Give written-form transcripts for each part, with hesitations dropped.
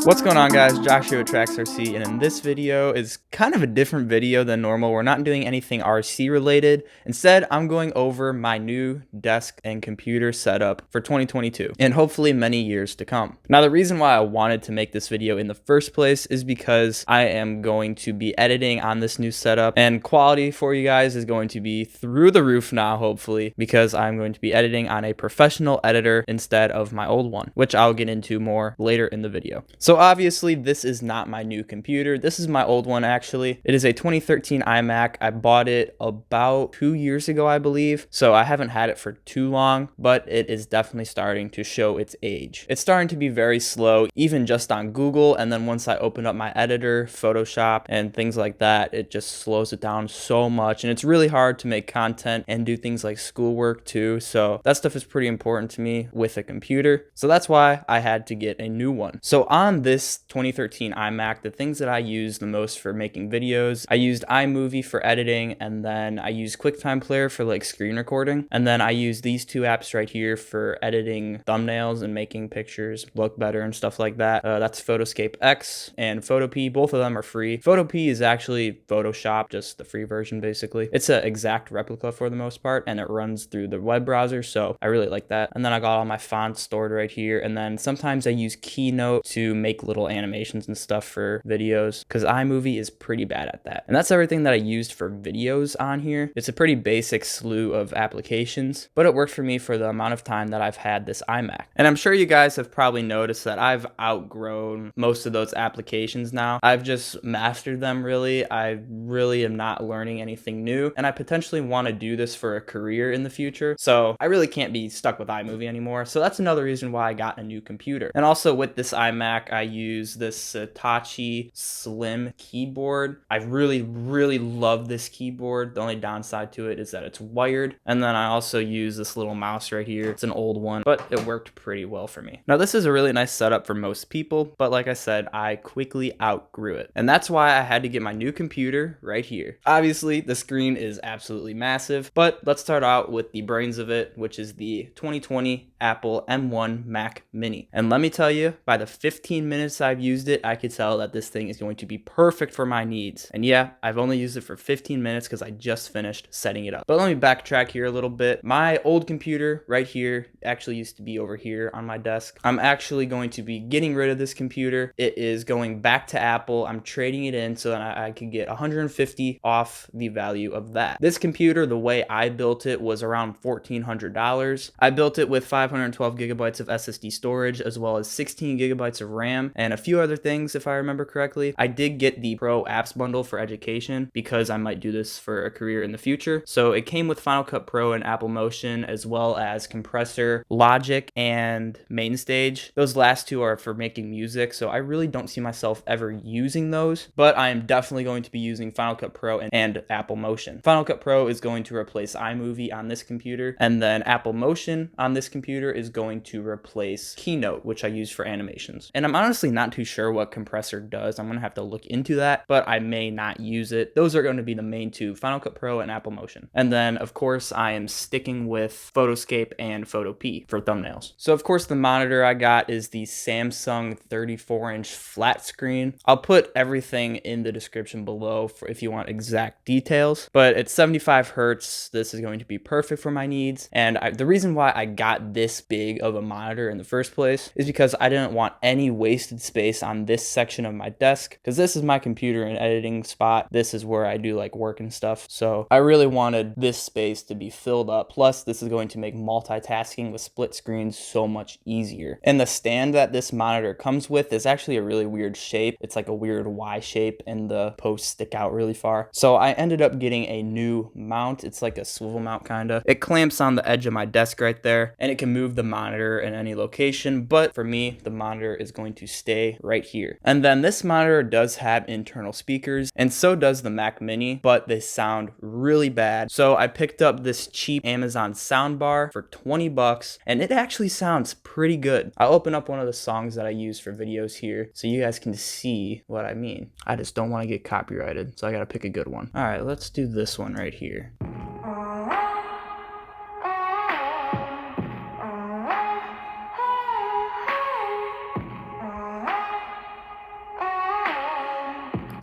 What's going on, guys? Josh here with Trax RC, and in this video is kind of a different video than normal. We're not doing anything RC related. Instead, I'm going over my new desk and computer setup for 2022 and hopefully many years to come. Now, the reason why I wanted to make this video in the first place is because I am going to be editing on this new setup, and quality for you guys is going to be through the roof now, hopefully, because I'm going to be editing on a professional editor instead of my old one, which I'll get into more later in the video. So obviously this is not my new computer. This is my old one actually. It is a 2013 iMac. I bought it about 2 years ago, I believe. So I haven't had it for too long, but it is definitely starting to show its age. It's starting to be very slow, even just on Google. And then once I open up my editor, Photoshop, and things like that, it just slows it down so much. And it's really hard to make content and do things like schoolwork too. So that stuff is pretty important to me with a computer. So that's why I had to get a new one. So on this 2013 iMac, the things that I use the most for making videos, I used iMovie for editing, and then I used QuickTime Player for like screen recording, and then I use these two apps right here for editing thumbnails and making pictures look better and stuff like that. That's Photoscape X and Photopea. Both of them are free. Photopea is actually Photoshop, just the free version basically. It's an exact replica for the most part, and it runs through the web browser, so I really like that. And then I got all my fonts stored right here, and then sometimes I use Keynote to make little animations and stuff for videos, because iMovie is pretty bad at that. And that's everything that I used for videos on here. It's a pretty basic slew of applications, but it worked for me for the amount of time that I've had this iMac. And I'm sure you guys have probably noticed that I've outgrown most of those applications now. I've just mastered them really. I really am not learning anything new, and I potentially want to do this for a career in the future. So I really can't be stuck with iMovie anymore. So that's another reason why I got a new computer. And also with this iMac, I use this Hitachi Slim keyboard. I really love this keyboard. The only downside to it is that it's wired. And then I also use this little mouse right here. It's an old one, but it worked pretty well for me. Now this is a really nice setup for most people, but like I said, I quickly outgrew it. And that's why I had to get my new computer right here. Obviously, the screen is absolutely massive, but let's start out with the brains of it, which is the 2020 Apple M1 Mac Mini. And let me tell you, by the 15 minutes I've used it, I could tell that this thing is going to be perfect for my needs. And yeah, I've only used it for 15 minutes because I just finished setting it up. But let me backtrack here a little bit. My old computer right here actually used to be over here on my desk. I'm actually going to be getting rid of this computer. It is going back to Apple. I'm trading it in so that I could get 150 off the value of that. This computer, the way I built it, was around $1,400. I built it with 512 gigabytes of SSD storage, as well as 16 gigabytes of RAM, and a few other things if I remember correctly. I did get the Pro Apps bundle for education because I might do this for a career in the future. So it came with Final Cut Pro and Apple Motion, as well as Compressor, Logic, and MainStage. Those last two are for making music, so I really don't see myself ever using those, but I am definitely going to be using Final Cut Pro and Apple Motion. Final Cut Pro is going to replace iMovie on this computer, and then Apple Motion on this computer is going to replace Keynote, which I use for animations. And I'm honestly not too sure what Compressor does. I'm gonna have to look into that, but I may not use it. Those are going to be the main two, Final Cut Pro and Apple Motion. And then of course I am sticking with Photoscape and Photopea for thumbnails. So of course the monitor I got is the Samsung 34-inch flat screen. I'll put everything in the description below for if you want exact details, but it's 75 hertz. This is going to be perfect for my needs. And the reason why I got this big of a monitor in the first place is because I didn't want any wasted space on this section of my desk, because this is my computer and editing spot. This is where I do like work and stuff. So I really wanted this space to be filled up. Plus this is going to make multitasking with split screens so much easier. And the stand that this monitor comes with is actually a really weird shape. It's like a weird Y shape and the posts stick out really far. So I ended up getting a new mount. It's like a swivel mount kinda. It clamps on the edge of my desk right there, and it can move the monitor in any location, but for me, the monitor is going to stay right here. And then this monitor does have internal speakers, and so does the Mac Mini, but they sound really bad. So I picked up this cheap Amazon soundbar for 20 bucks, and it actually sounds pretty good. I'll open up one of the songs that I use for videos here so you guys can see what I mean. I just don't want to get copyrighted, so I gotta pick a good one. All right, let's do this one right here.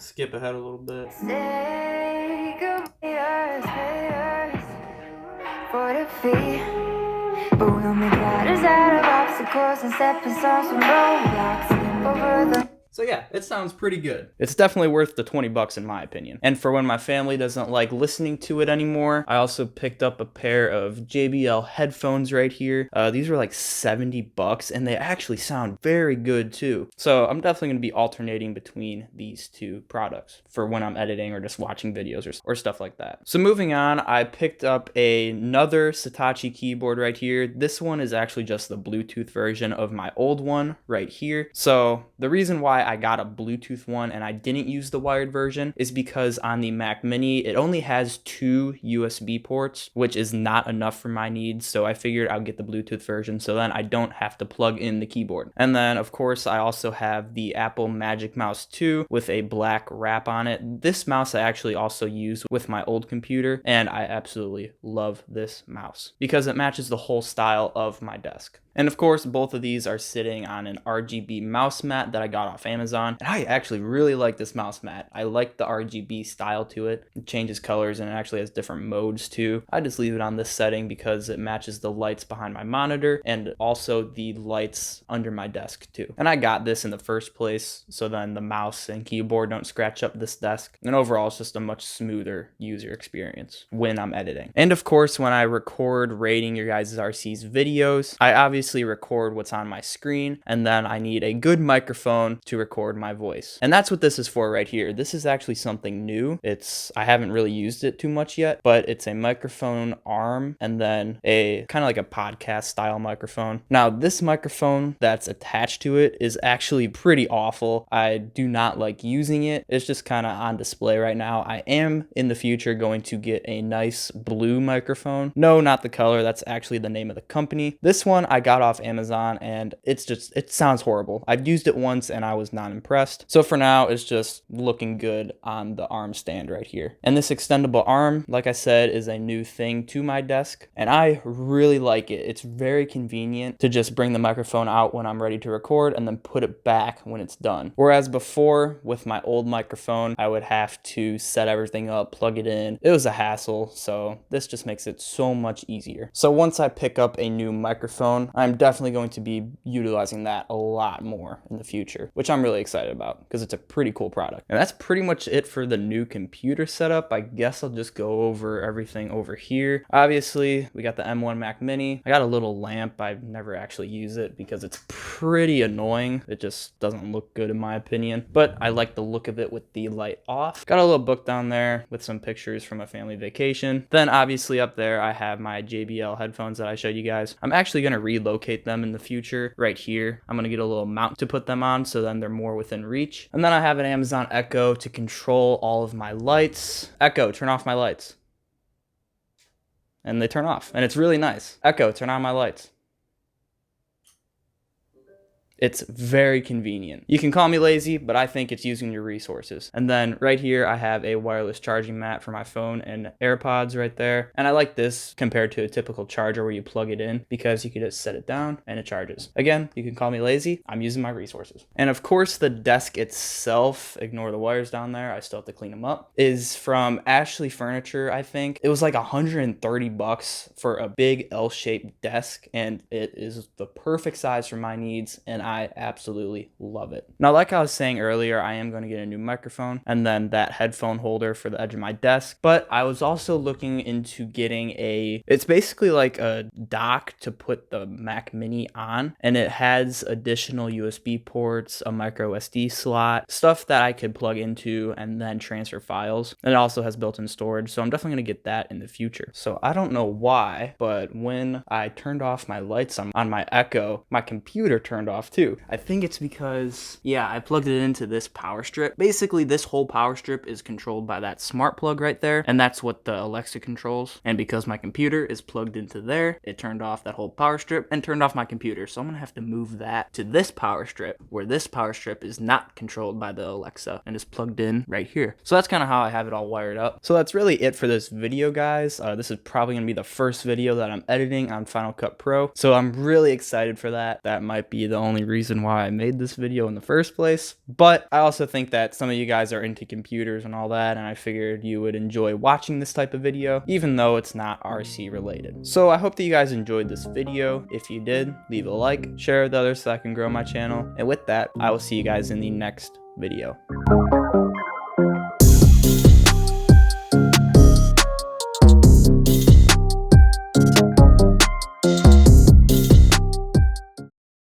skip ahead a little bit. Say goodbye, for the fee, but we'll make ladders out of obstacles and stepping stones from roadblocks over the. So yeah, it sounds pretty good. It's definitely worth the 20 bucks in my opinion. And for when my family doesn't like listening to it anymore, I also picked up a pair of JBL headphones right here. These were like 70 bucks and they actually sound very good too. So I'm definitely gonna be alternating between these two products for when I'm editing or just watching videos or stuff like that. So moving on, I picked up another Saatchi keyboard right here. This one is actually just the Bluetooth version of my old one right here. So the reason why I got a Bluetooth one and I didn't use the wired version is because on the Mac Mini, it only has 2 USB ports, which is not enough for my needs. So I figured I'll get the Bluetooth version so then I don't have to plug in the keyboard. And then of course, I also have the Apple Magic Mouse 2 with a black wrap on it. This mouse I actually also use with my old computer and I absolutely love this mouse because it matches the whole style of my desk. And of course, both of these are sitting on an RGB mouse mat that I got off Amazon. And I actually really like this mouse mat. I like the RGB style to it. It changes colors and it actually has different modes too. I just leave it on this setting because it matches the lights behind my monitor and also the lights under my desk too. And I got this in the first place so then the mouse and keyboard don't scratch up this desk. And overall, it's just a much smoother user experience when I'm editing. And of course, when I record rating your guys' RC's videos, I obviously record what's on my screen and then I need a good microphone to record my voice. And that's what this is for right here. This is actually something new. I haven't really used it too much yet, but it's a microphone arm and then a kind of like a podcast style microphone. Now this microphone that's attached to it is actually pretty awful. I do not like using it. It's just kind of on display right now. I am in the future going to get a nice blue microphone. No, not the color. That's actually the name of the company. This one I got off Amazon and it sounds horrible. I've used it once and I was not impressed. So for now, it's just looking good on the arm stand right here. And this extendable arm, like I said, is a new thing to my desk and I really like it. It's very convenient to just bring the microphone out when I'm ready to record and then put it back when it's done. Whereas before with my old microphone, I would have to set everything up, plug it in. It was a hassle. So this just makes it so much easier. So once I pick up a new microphone, I'm definitely going to be utilizing that a lot more in the future, which I'm really excited about because it's a pretty cool product. And that's pretty much it for the new computer setup. I guess I'll just go over everything over here. Obviously, we got the M1 Mac Mini. I got a little lamp. I've never actually used it because it's pretty annoying. It just doesn't look good in my opinion, but I like the look of it with the light off. Got a little book down there with some pictures from a family vacation. Then obviously up there, I have my JBL headphones that I showed you guys. I'm actually going to relocate them in the future right here. I'm going to get a little mount to put them on so then they're more within reach. And then I have an Amazon Echo to control all of my lights. Echo, turn off my lights. And they turn off. And it's really nice. Echo, turn on my lights. It's very convenient. You can call me lazy, but I think it's using your resources. And then right here, I have a wireless charging mat for my phone and AirPods right there. And I like this compared to a typical charger where you plug it in because you can just set it down and it charges. Again, you can call me lazy. I'm using my resources. And of course, the desk itself, ignore the wires down there, I still have to clean them up, is from Ashley Furniture, I think. It was like 130 bucks for a big L-shaped desk, and it is the perfect size for my needs, and I absolutely love it. Now, like I was saying earlier, I am going to get a new microphone and then that headphone holder for the edge of my desk, but I was also looking into getting it's basically like a dock to put the Mac Mini on, and it has additional USB ports, a micro SD slot, stuff that I could plug into and then transfer files. And it also has built-in storage, so I'm definitely going to get that in the future. So I don't know why, but when I turned off my lights on my Echo, my computer turned off too. I think it's because, yeah, I plugged it into this power strip. Basically, this whole power strip is controlled by that smart plug right there, and that's what the Alexa controls. And because my computer is plugged into there, it turned off that whole power strip and turned off my computer. So I'm gonna have to move that to this power strip, where this power strip is not controlled by the Alexa and is plugged in right here. So that's kind of how I have it all wired up. So that's really it for this video, guys. This is probably gonna be the first video that I'm editing on Final Cut Pro. So I'm really excited for that. That might be the only only reason why I made this video in the first place. But I also think that some of you guys are into computers and all that, and I figured you would enjoy watching this type of video, even though it's not RC related. So I hope that you guys enjoyed this video. If you did, leave a like, share with others so I can grow my channel. And with that, I will see you guys in the next video.